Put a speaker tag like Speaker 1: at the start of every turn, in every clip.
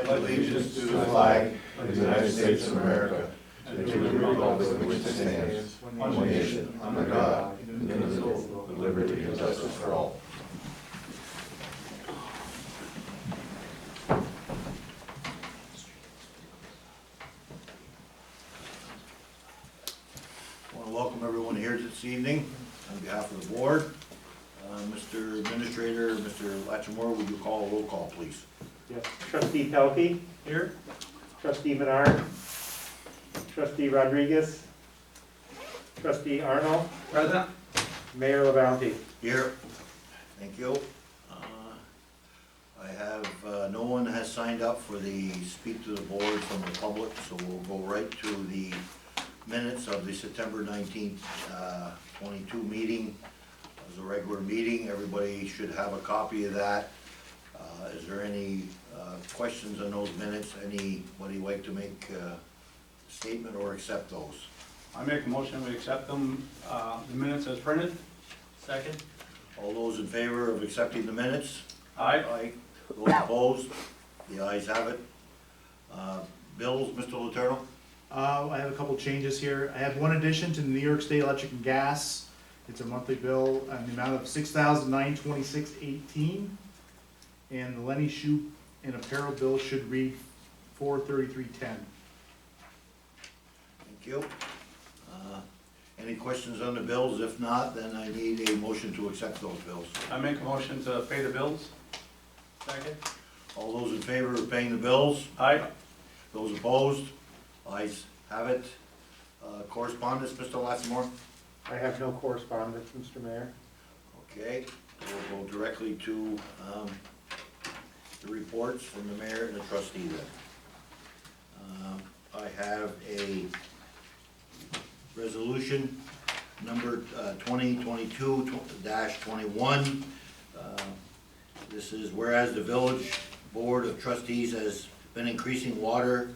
Speaker 1: pledge allegiance to the flag of the United States of America and to the republic for which it stands, one nation, under God, indivisible, with liberty and justice for all.
Speaker 2: I want to welcome everyone here this evening on behalf of the board. Mr. Administrator, Mr. Latchmore, would you call a roll call, please?
Speaker 3: Yes. Trustee Pelkey? Here. Trustee Menard? Trustee Rodriguez? Trustee Arnold?
Speaker 4: Present.
Speaker 3: Mayor LaBounty?
Speaker 2: Here. Thank you. I have, no one has signed up for the speak to the board from the public, so we'll go right to the minutes of the September 19th, 22 meeting. It was a regular meeting. Everybody should have a copy of that. Is there any questions on those minutes? Anybody like to make a statement or accept those?
Speaker 4: I make a motion we accept them, the minutes as printed.
Speaker 3: Second.
Speaker 2: All those in favor of accepting the minutes?
Speaker 4: Aye.
Speaker 2: Aye. Those opposed? The ayes have it. Bills, Mr. Letourneau?
Speaker 5: I have a couple changes here. I have one addition to the New York State Electric and Gas. It's a monthly bill in the amount of $6,926.18. And the Lenny Shoe and apparel bill should read $433.10.
Speaker 2: Thank you. Any questions on the bills? If not, then I need a motion to accept those bills.
Speaker 4: I make a motion to pay the bills. Second.
Speaker 2: All those in favor of paying the bills?
Speaker 4: Aye.
Speaker 2: Those opposed? Ayes have it. Correspondence, Mr. Lassmore?
Speaker 3: I have no correspondence, Mr. Mayor.
Speaker 2: Okay, we'll go directly to the reports from the mayor and the trustee then. I have a resolution number 2022-21. This is whereas the village board of trustees has been increasing water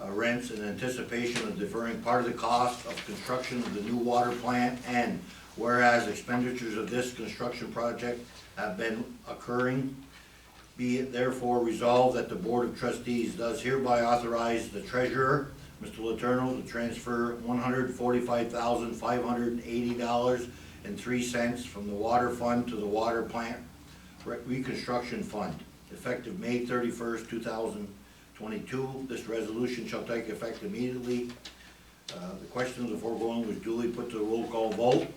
Speaker 2: rents in anticipation of deferring part of the cost of construction of the new water plant, and whereas expenditures of this construction project have been occurring, be it therefore resolved that the Board of Trustees does hereby authorize the treasurer, Mr. Letourneau, to transfer $145,580.03 from the water fund to the water plant reconstruction fund, effective May 31st, 2022. This resolution shall take effect immediately. The question of the foregoing was duly put to a roll call vote.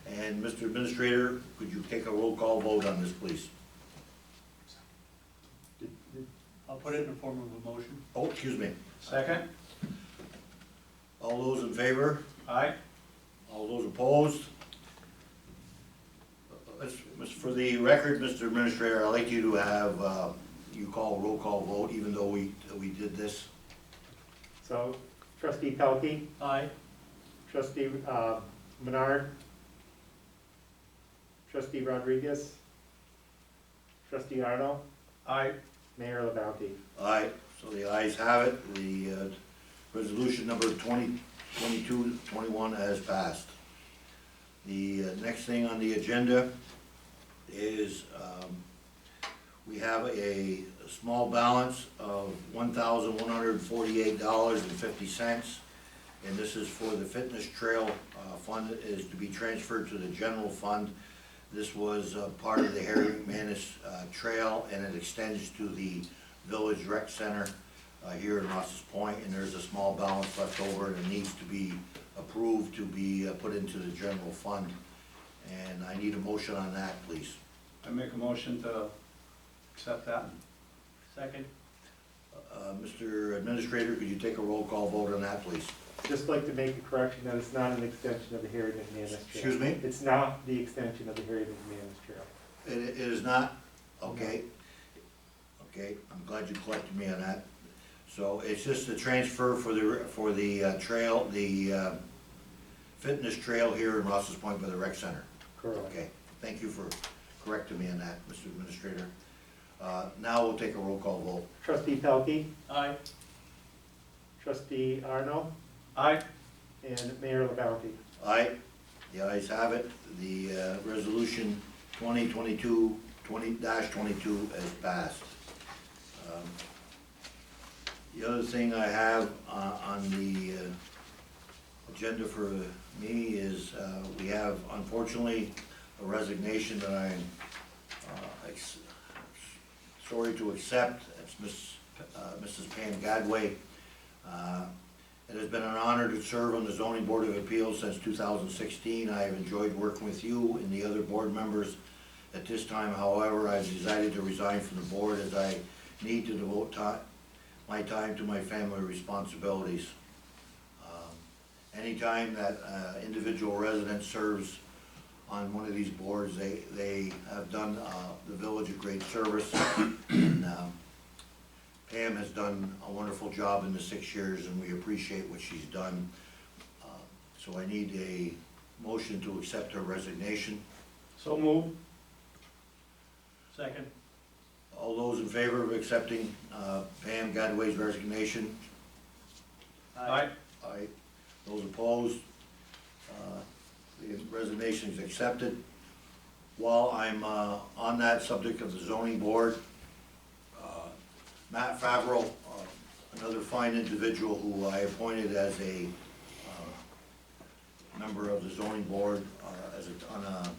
Speaker 2: And Mr. Administrator, could you take a roll call vote on this, please?
Speaker 3: I'll put it in the form of a motion.
Speaker 2: Oh, excuse me.
Speaker 4: Second.
Speaker 2: All those in favor?
Speaker 4: Aye.
Speaker 2: All those opposed? For the record, Mr. Administrator, I'd like you to have, you call a roll call vote, even though we did this.
Speaker 3: So, Trustee Pelkey? Aye. Trustee Menard? Trustee Rodriguez? Trustee Arnold?
Speaker 4: Aye.
Speaker 3: Mayor LaBounty?
Speaker 2: Aye, so the ayes have it. The resolution number 2022-21 has passed. The next thing on the agenda is we have a small balance of $1,148.50, and this is for the fitness trail fund that is to be transferred to the general fund. This was part of the Harry McManus Trail, and it extends to the Village Rec Center here in Rouses Point, and there's a small balance left over and it needs to be approved to be put into the general fund. And I need a motion on that, please.
Speaker 4: I make a motion to accept that.
Speaker 3: Second.
Speaker 2: Mr. Administrator, could you take a roll call vote on that, please?
Speaker 3: Just like to make a correction that it's not an extension of the Harry McManus Trail.
Speaker 2: Excuse me?
Speaker 3: It's not the extension of the Harry McManus Trail.
Speaker 2: It is not? Okay. Okay, I'm glad you collected me on that. So it's just a transfer for the trail, the fitness trail here in Rouses Point by the rec center.
Speaker 3: Correct.
Speaker 2: Okay, thank you for correcting me on that, Mr. Administrator. Now we'll take a roll call vote.
Speaker 3: Trustee Pelkey? Aye. Trustee Arnold?
Speaker 4: Aye.
Speaker 3: And Mayor LaBounty?
Speaker 2: Aye, the ayes have it. The resolution 2022-20-22 has passed. The other thing I have on the agenda for me is we have unfortunately a resignation that I'm sorry to accept. It's Mrs. Pam Gadway. It has been an honor to serve on the Zoning Board of Appeals since 2016. I have enjoyed working with you and the other board members. At this time, however, I've decided to resign from the board as I need to devote my time to my family responsibilities. Anytime that individual resident serves on one of these boards, they have done the village a great service. And, Pam has done a wonderful job in the 6 years, and we appreciate what she's done. So I need a motion to accept her resignation.
Speaker 4: So move. Second.
Speaker 2: All those in favor of accepting Pam Gadway's resignation?
Speaker 4: Aye.
Speaker 2: Aye. Those opposed? The resignation is accepted. While I'm on that subject of the zoning board, Matt Favreau, another fine individual who I appointed as a member of the zoning board on a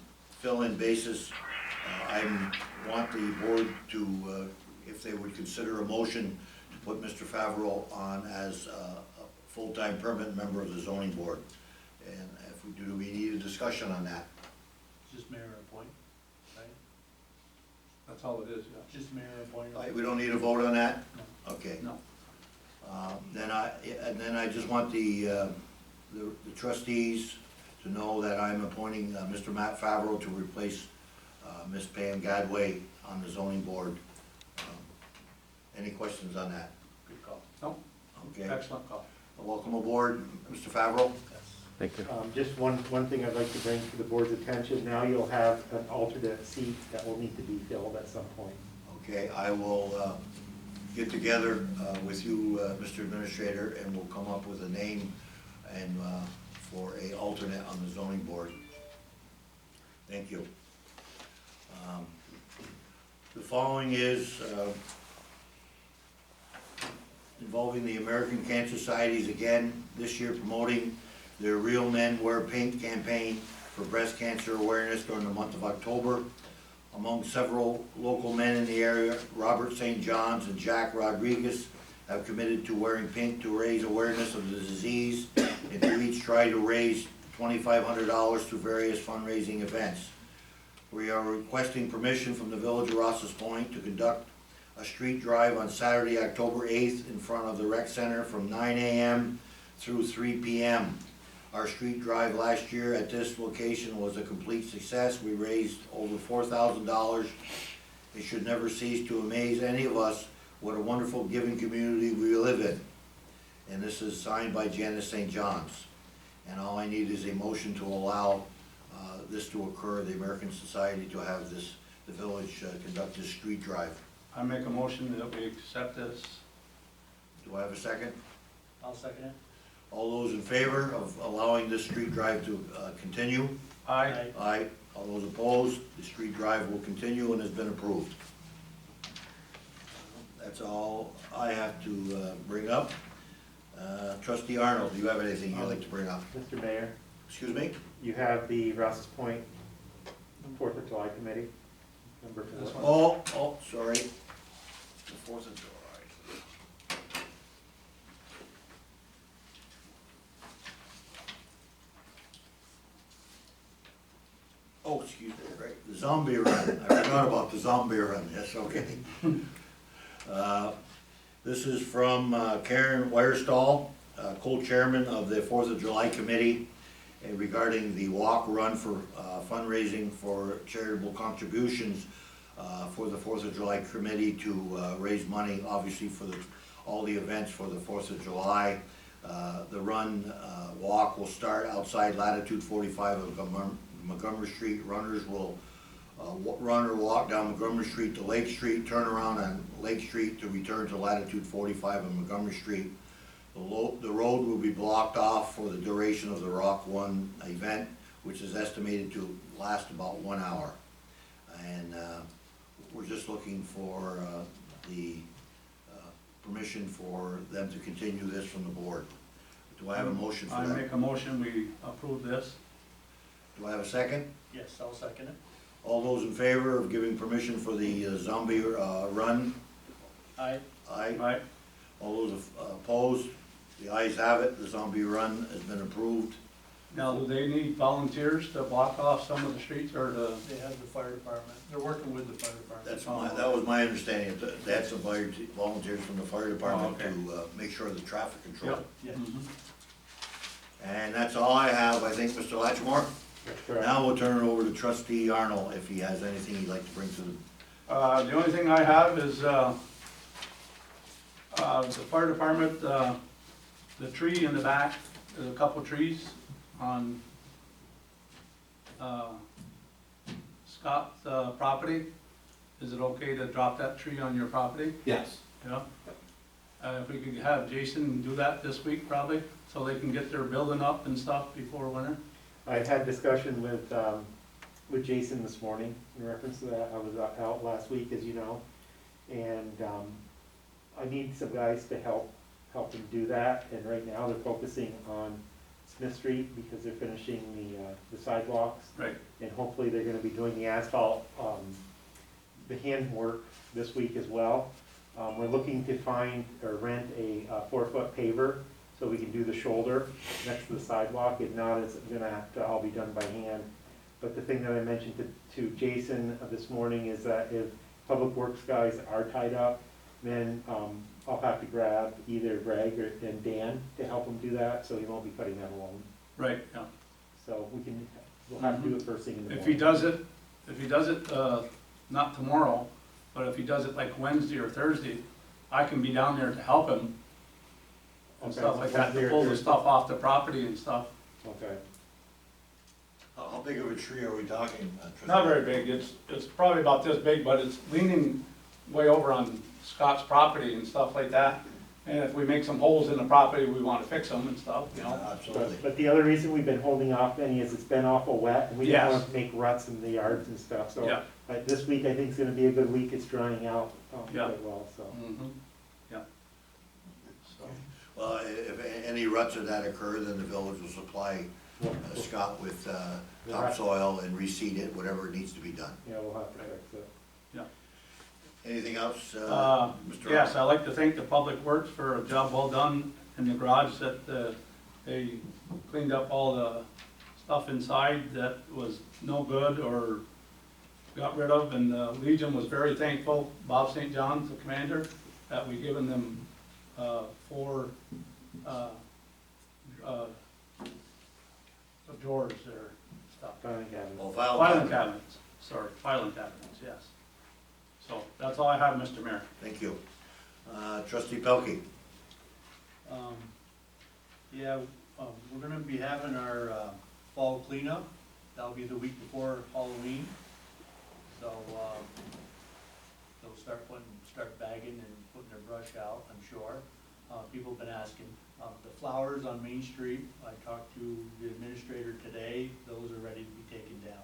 Speaker 2: fill-in basis. I want the board to, if they would consider a motion, to put Mr. Favreau on as a full-time permanent member of the zoning board. And if we do we need a discussion on that?
Speaker 6: Just mayor appoint, right?
Speaker 4: That's all it is, yeah.
Speaker 6: Just mayor appoint.
Speaker 2: We don't need a vote on that?
Speaker 6: No.
Speaker 2: Okay.
Speaker 4: No.
Speaker 2: Then I just want the trustees to know that I'm appointing Mr. Matt Favreau to replace Ms. Pam Gadway on the zoning board. Any questions on that?
Speaker 6: Good call.
Speaker 4: No,
Speaker 2: Okay.
Speaker 4: excellent call.
Speaker 2: Welcome aboard, Mr. Favreau.
Speaker 6: Yes.
Speaker 1: Thank you.
Speaker 3: Just one thing I'd like to bring to the board's attention. Now you'll have an alternate seat that will need to be filled at some point.
Speaker 2: Okay, I will get together with you, Mr. Administrator, and we'll come up with a name and for a alternate on the zoning board. Thank you. The following is involving the American Cancer Societies again, this year promoting their Real Men Wear Pink campaign for breast cancer awareness during the month of October. Among several local men in the area, Robert St. John's and Jack Rodriguez have committed to wearing pink to raise awareness of the disease and to each try to raise $2,500 through various fundraising events. We are requesting permission from the Village of Rouses Point to conduct a street drive on Saturday, October 8th in front of the rec center from 9 a.m. through 3 p.m. Our street drive last year at this location was a complete success. We raised over $4,000. It should never cease to amaze any of us what a wonderful giving community we live in. And this is signed by Janice St. John's. And all I need is a motion to allow this to occur, the American Society to have this, the village conduct this street drive.
Speaker 4: I make a motion that we accept this.
Speaker 2: Do I have a second?
Speaker 6: I'll second it.
Speaker 2: All those in favor of allowing this street drive to continue?
Speaker 4: Aye.
Speaker 2: Aye. All those opposed? The street drive will continue and has been approved. That's all I have to bring up. Trustee Arnold, do you have anything you'd like to bring up?
Speaker 3: Mr. Mayor,
Speaker 2: Excuse me?
Speaker 3: you have the Rouses Point 4th of July committee, number
Speaker 4: This
Speaker 3: 4.
Speaker 4: one.
Speaker 2: Oh, sorry. The 4th of July. Oh, excuse me, right, the zombie run. I forgot about the zombie run, yes, okay. This is from Karen Weierstall, co-chairman of the 4th of July committee, regarding the walk run for fundraising for charitable contributions for the 4th of July committee to raise money, obviously, for all the events for the 4th of July. The run walk will start outside latitude 45 of Montgomery Street. Runners will run or walk down Montgomery Street to Lake Street, turn around on Lake Street to return to latitude 45 of Montgomery Street. The road will be blocked off for the duration of the Rock One event, which is estimated to last about 1 hour. And we're just looking for the permission for them to continue this from the board. Do I have a motion for
Speaker 4: I
Speaker 2: that?
Speaker 4: make a motion, we approve this.
Speaker 2: Do I have a second?
Speaker 6: Yes, I'll second it.
Speaker 2: All those in favor of giving permission for the zombie run?
Speaker 6: Aye.
Speaker 2: Aye.
Speaker 4: Right,
Speaker 2: All those opposed? The ayes have it, the zombie run has been approved.
Speaker 4: now, do they need volunteers to block off some of the streets, or to,
Speaker 6: They have the fire department, they're working with the fire department.
Speaker 2: That was my understanding, that they had some volunteers from the fire department
Speaker 4: Oh, okay.
Speaker 2: to make sure of the traffic control.
Speaker 4: Yep.
Speaker 6: Yes.
Speaker 2: And that's all I have, I think, Mr. Latchmore.
Speaker 3: That's correct.
Speaker 2: Now we'll turn it over to trustee Arnold, if he has anything he'd like to bring to the,
Speaker 4: the only thing I have is, the fire department, the tree in the back, there's a couple trees on, Scott's, property. Is it okay to drop that tree on your property?
Speaker 7: Yes.
Speaker 4: Yeah. If we could have Jason do that this week probably, so they can get their building up and stuff before winter.
Speaker 3: I've had discussion with Jason this morning in reference to that. I was out last week, as you know, and, I need some guys to help him do that, and right now they're focusing on Smith Street because they're finishing the sidewalks,
Speaker 4: Right.
Speaker 3: and hopefully they're gonna be doing the asphalt, the handwork this week as well. We're looking to find or rent a 4-foot paver so we can do the shoulder next to the sidewalk. If not, it's gonna have to all be done by hand. But the thing that I mentioned to Jason this morning is that if public works guys are tied up, then I'll have to grab either Greg and Dan to help him do that, so he won't be cutting that alone.
Speaker 4: Right, yeah.
Speaker 3: So we'll have to do it first thing in the
Speaker 4: If he
Speaker 3: morning.
Speaker 4: does it, not tomorrow, but if he does it like Wednesday or Thursday, I can be down there to help him and
Speaker 3: Okay,
Speaker 4: stuff like that,
Speaker 3: Wednesday
Speaker 4: to
Speaker 3: or
Speaker 4: pull the
Speaker 3: Thursday.
Speaker 4: stuff off the property and stuff.
Speaker 3: Okay,
Speaker 2: how big of a tree are we talking? trustee?
Speaker 4: Not very big, it's probably about this big, but it's leaning way over on Scott's property and stuff like that. And if we make some holes in the property, we wanna fix them and stuff, you know?
Speaker 2: Absolutely.
Speaker 3: but the other reason we've been holding off any is it's been awful wet, and we don't
Speaker 4: Yes.
Speaker 3: want to make ruts in the yards and stuff, so.
Speaker 4: Yeah.
Speaker 3: This week I think is gonna be a good week, it's drying out
Speaker 4: Yeah.
Speaker 3: quite well, so.
Speaker 4: Mhm. Yeah. So,
Speaker 2: Well, if any ruts of that occur, then the village will supply Scott with topsoil and reseed it, whatever needs to be done.
Speaker 3: Yeah, we'll have to fix it.
Speaker 2: Anything else, Mr.
Speaker 4: Yes, I'd like to thank the Public Works for a job well done in the garage, that they cleaned up all the stuff inside that was no good or got rid of, and Legion was very thankful, Bob St. John's, the commander, that we given them 4 drawers or stuff.
Speaker 3: Filing cabinet.
Speaker 2: Well,
Speaker 4: Filing cabinets, sorry, filing cabinets, yes. So, that's all I have, Mr. Mayor.
Speaker 2: Thank you. Trustee Pelkey.
Speaker 6: Yeah, we're gonna be having our fall cleanup. That'll be the week before Halloween. So, they'll start bagging and putting their brush out, I'm sure. People have been asking. The flowers on Main Street, I talked to the administrator today, those are ready to be taken down.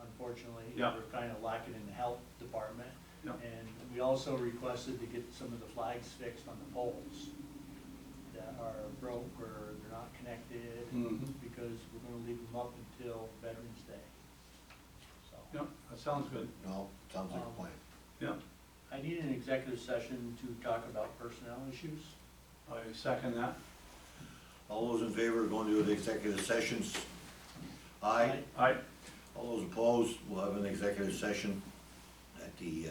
Speaker 6: Unfortunately,
Speaker 4: Yeah.
Speaker 6: we're kind of lacking in the health department.
Speaker 4: Yeah.
Speaker 6: And we also requested to get some of the flags fixed on the poles that are broke or they're not connected,
Speaker 4: Mhm.
Speaker 6: because we're gonna leave them up until Veterans Day. So,
Speaker 4: Yep, that sounds good.
Speaker 2: No, sounds like a plan.
Speaker 4: Yeah,
Speaker 6: I need an executive session to talk about personnel issues.
Speaker 4: I second that.
Speaker 2: All those in favor of going to the executive sessions? Aye.
Speaker 4: Aye.
Speaker 2: All those opposed, we'll have an executive session at the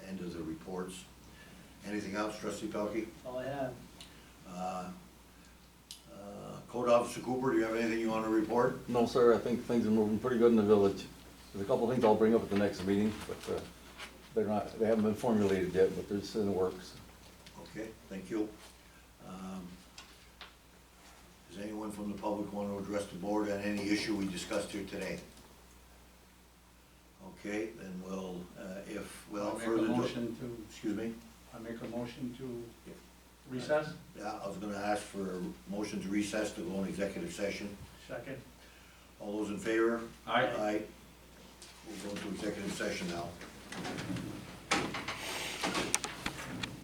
Speaker 2: end of the reports. Anything else, trustee Pelkey?
Speaker 6: That's all I have.
Speaker 2: Code Officer Cooper, do you have anything you want to report?
Speaker 7: No, sir, I think things are moving pretty good in the village. There's a couple of things I'll bring up at the next meeting, but they haven't been formulated yet, but they're just in the works.
Speaker 2: Okay, thank you. Does anyone from the public want to address the board on any issue we discussed here today? Okay, then we'll, without
Speaker 4: I make
Speaker 2: further
Speaker 4: a
Speaker 2: ado.
Speaker 4: motion to,
Speaker 2: Excuse me?
Speaker 4: I make a motion to recess.
Speaker 2: Yeah, I was gonna ask for a motion to recess to go in executive session.
Speaker 6: Second.
Speaker 2: All those in favor?
Speaker 4: Aye.
Speaker 2: Aye. We'll go into executive session now.